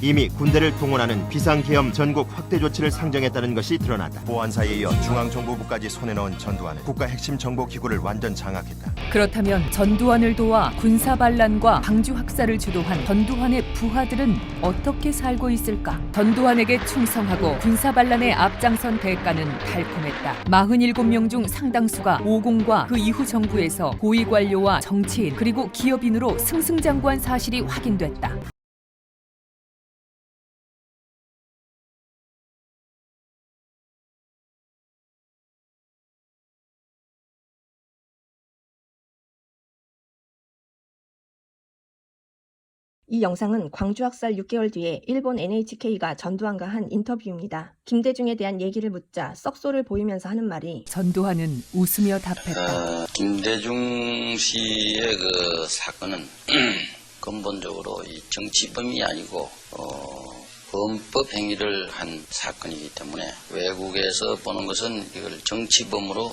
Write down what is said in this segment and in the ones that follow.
이미 군대를 동원하는 비상계엄 전국 확대 조치를 상정했다는 것이 드러났다. 보안사에 이어 중앙정보부까지 손에 넣은 전두환은 국가 핵심 정보기구를 완전 장악했다. 그렇다면 전두환을 도와 군사반란과 방주 학살을 주도한 전두환의 부하들은 어떻게 살고 있을까? 전두환에게 충성하고 군사반란에 앞장선 대가는 달콤했다. 47명 중 상당수가 오공과 그 이후 정부에서 고위관료와 정치인 그리고 기업인으로 승승장구한 사실이 확인됐다. 이 영상은 광주 학살 6개월 뒤에 일본 NHK가 전두환과 한 인터뷰입니다. 김대중에 대한 얘기를 묻자 썩소를 보이면서 하는 말이 전두환은 웃으며 답했다. 김대중 씨의 그 사건은 근본적으로 이 정치범이 아니고 범법 행위를 한 사건이기 때문에 외국에서 보는 것은 이걸 정치범으로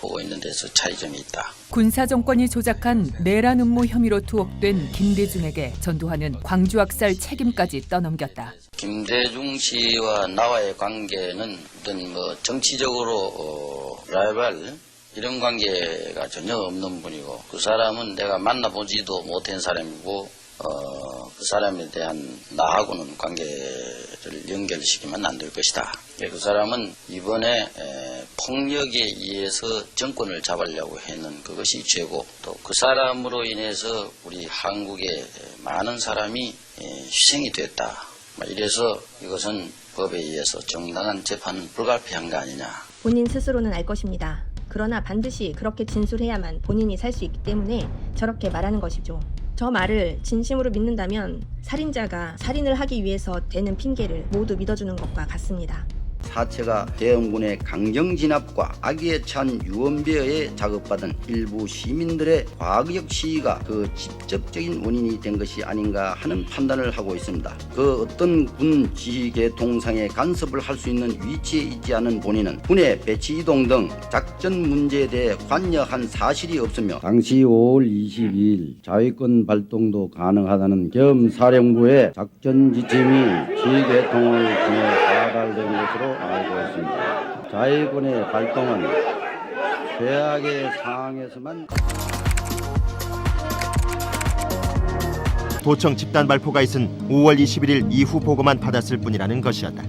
보고 있는 데서 차이점이 있다. 군사정권이 조작한 내란 음모 혐의로 투옥된 김대중에게 전두환은 광주 학살 책임까지 떠넘겼다. 김대중 씨와 나와의 관계는 어떤 정치적으로 라이벌 이런 관계가 전혀 없는 분이고 그 사람은 내가 만나보지도 못한 사람이고 그 사람에 대한 나하고는 관계를 연결시키면 안 될 것이다. 그 사람은 이번에 폭력에 의해서 정권을 잡으려고 했는 그것이 죄고 또 그 사람으로 인해서 우리 한국의 많은 사람이 희생이 됐다. 이래서 이것은 법에 의해서 정당한 재판은 불가피한 거 아니냐. 본인 스스로는 알 것입니다. 그러나 반드시 그렇게 진술해야만 본인이 살 수 있기 때문에 저렇게 말하는 것이죠. 저 말을 진심으로 믿는다면 살인자가 살인을 하기 위해서 대는 핑계를 모두 믿어주는 것과 같습니다. 사체가 대원군의 강경진압과 악의에 찬 유언비어에 자극받은 일부 시민들의 과거적 시위가 그 직접적인 원인이 된 것이 아닌가 하는 판단을 하고 있습니다. 그 어떤 군 지휘계 동상에 간섭을 할 수 있는 위치에 있지 않은 본인은 군의 배치 이동 등 작전 문제에 대해 관여한 사실이 없으며 당시 5월 22일 자위권 발동도 가능하다는 겸사령부의 작전 지침이 지휘계통을 통해 발달된 것으로 알고 있습니다. 자위권의 발동은 최악의 상황에서만 도청 집단 발포가 있은 5월 21일 이후 보고만 받았을 뿐이라는 것이었다.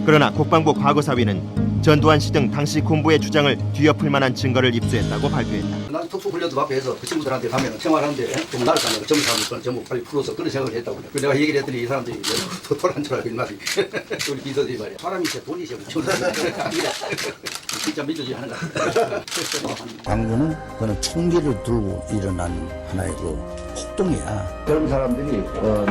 그러나 국방부 과거사위는 전두환 씨 등 당시 군부의 주장을 뒤엎을 만한 증거를 입수했다고 발표했다. 난 특수훈련도 받고 해서 그 친구들한테 가면 생활하는데 좀 나을 거 아니야. 젊은 사람들 전부 빨리 풀어서 그런 생각을 했다고. 내가 얘기를 했더니 이 사람들이 도토란 줄 알고 이 말이. 우리 비서들이 말이야. 사람이 제 돈이 시험 진짜 믿어지 하는 거야. 광주는 그는 총기를 들고 일어난 하나의 그 폭동이야. 그런 사람들이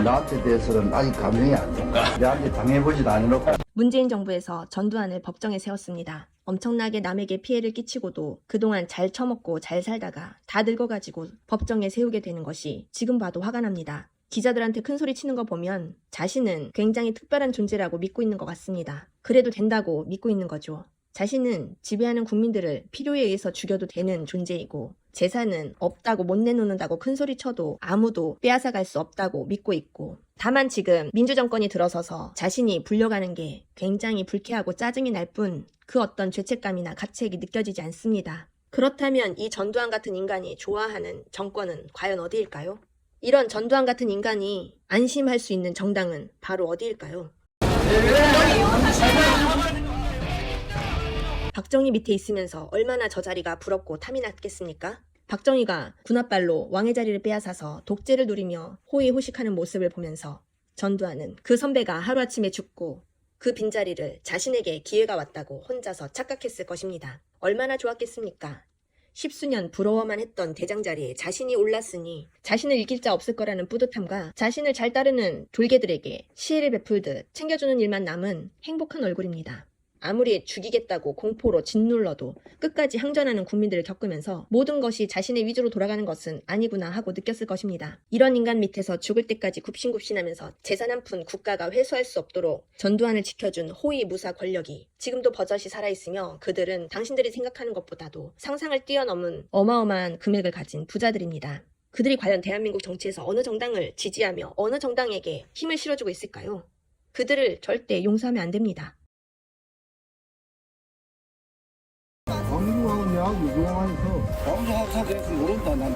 나한테 대해서는 아직 감정이 안 돼. 내한테 당해보지도 않았고. 문재인 정부에서 전두환을 법정에 세웠습니다. 엄청나게 남에게 피해를 끼치고도 그동안 잘 처먹고 잘 살다가 다 늙어가지고 법정에 세우게 되는 것이 지금 봐도 화가 납니다. 기자들한테 큰 소리 치는 거 보면 자신은 굉장히 특별한 존재라고 믿고 있는 것 같습니다. 그래도 된다고 믿고 있는 거죠. 자신은 지배하는 국민들을 필요에 의해서 죽여도 되는 존재이고 재산은 없다고 못 내놓는다고 큰 소리 쳐도 아무도 빼앗아갈 수 없다고 믿고 있고 다만 지금 민주정권이 들어서서 자신이 불려가는 게 굉장히 불쾌하고 짜증이 날 뿐 그 어떤 죄책감이나 가책이 느껴지지 않습니다. 그렇다면 이 전두환 같은 인간이 좋아하는 정권은 과연 어디일까요? 이런 전두환 같은 인간이 안심할 수 있는 정당은 바로 어디일까요? 박정희 밑에 있으면서 얼마나 저 자리가 부럽고 탐이 났겠습니까? 박정희가 군합발로 왕의 자리를 빼앗아서 독재를 누리며 호의호식하는 모습을 보면서 전두환은 그 선배가 하루아침에 죽고 그 빈자리를 자신에게 기회가 왔다고 혼자서 착각했을 것입니다. 얼마나 좋았겠습니까? 십수년 부러워만 했던 대장 자리에 자신이 올랐으니 자신을 이길 자 없을 거라는 뿌듯함과 자신을 잘 따르는 졸개들에게 시혜를 베풀듯 챙겨주는 일만 남은 행복한 얼굴입니다. 아무리 죽이겠다고 공포로 짓눌러도 끝까지 항전하는 국민들을 겪으면서 모든 것이 자신의 위주로 돌아가는 것은 아니구나 하고 느꼈을 것입니다. 이런 인간 밑에서 죽을 때까지 굽신굽신하면서 재산 한 푼 국가가 회수할 수 없도록 전두환을 지켜준 호위무사 권력이 지금도 버젓이 살아있으며 그들은 당신들이 생각하는 것보다도 상상을 뛰어넘은 어마어마한 금액을 가진 부자들입니다. 그들이 과연 대한민국 정치에서 어느 정당을 지지하며 어느 정당에게 힘을 실어주고 있을까요? 그들을 절대 용서하면 안 됩니다. 광주하고 내하고 유종하면서 광주하고 사대에서 모른다 난.